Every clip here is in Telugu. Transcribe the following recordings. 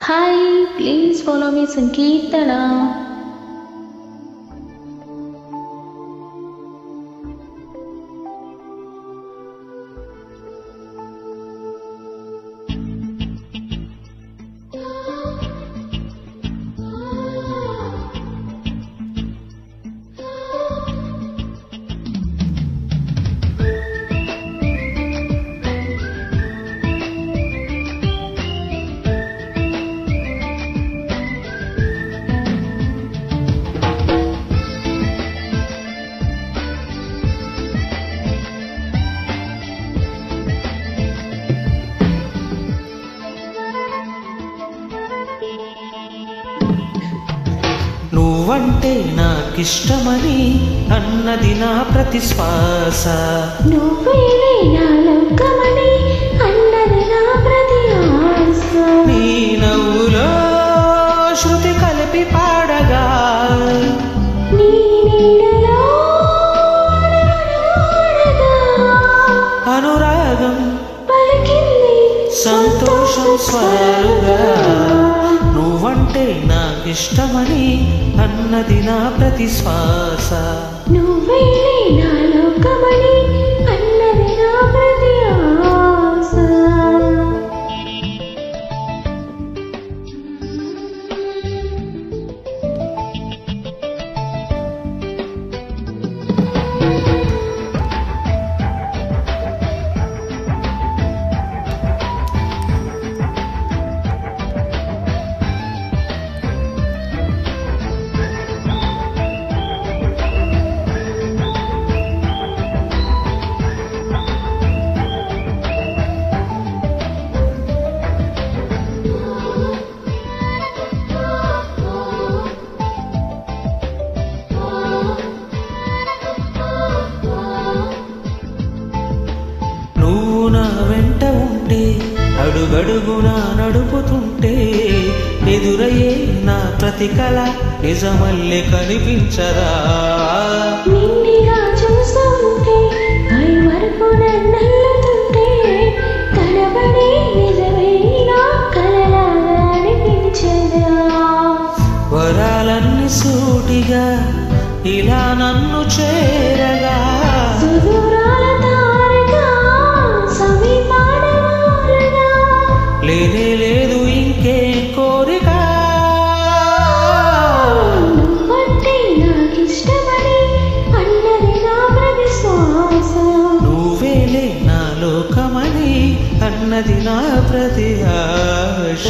Hi, please follow me Sankirtana. నువ్వంటే నాకిష్టమని అన్నది నా ప్రతి శ్వాస. నువ్వేలే నా లోకమని అన్నది నా ప్రతి ఆశ. నీ నవ్వులో శృతి కలిపి పాడగా నీ నీడలో అనురాగం పలికింది సంతోషం స్వరాలుగా. నువ్వంటే నాకిష్టమని అన్నది నా ప్రతి శ్వాస. నువ్వేలే నా లోకమని అన్నది నా ప్రతి ఆశ. నువ్వు నా వెంట ఉంటే అడుగడుగునా నడుపుతుంటే ఎదురయ్యే నా ప్రతి కళ నిజమల్లే కనిపించదా. నిన్నిగా చూస్తుంటే పై వరకు నన్నల్లుతుంటే కనబడే నిజమే నా కలలాగా అనిపించదా. వరాలన్నీ సూటిగా ఇలా నన్ను చేరగా సుదూరాల తారగా సమీపాన వాలగా లేనే లేదు ఇంకే కోరిక. నువ్వంటే నాకిష్టమని అన్నది నా ప్రతి శ్వాస. నువ్వేలే నా లోకమని అన్నది నా ప్రతి ఆశ.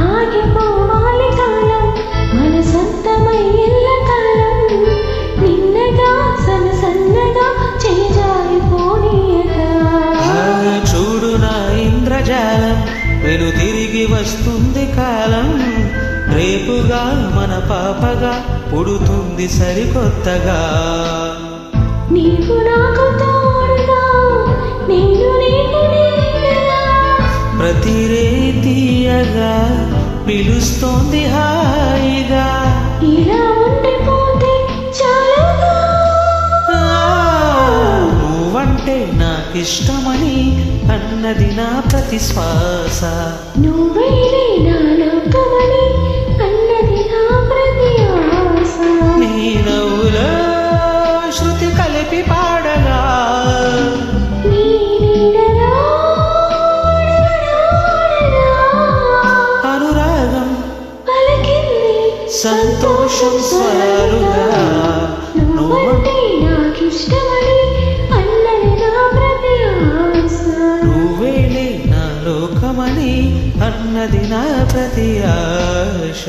ఆగిపోవాలి కాలం మన సొంతమై ఎల్లకాలం నిన్నగా సన్నగా చేజారిపోనీయగా. చూడు నా ఇంద్రజాలం వెను తిరిగి వస్తుంది కాలం. రేపుగా మన పాపగా పుడుతుంది సరికొత్తగా. నీకు నాకు తోడుగా నేను నీకు నీడగా ప్రతి రీతియగా పిలుస్తోంది హాయిగా. ఇలా ఉండిపోతే చాలుగా. నువ్వంటే నాకిష్టమని అన్నది నా ప్రతి శ్వాస. నువ్వేలే నా లోకమని అన్నది నా ప్రతి ఆశ. నీ నవ్వులో శృతి కలిపి పాడగా నీ నీడలో అనురాగం పలికింది సంతోషం స్వరాలుగా. నువ్వంటే నాకిష్టమని అన్నది నా ప్రతి ఆశ. నువ్వేలే నా లోకమని అన్నది నా ప్రతి ఆశ.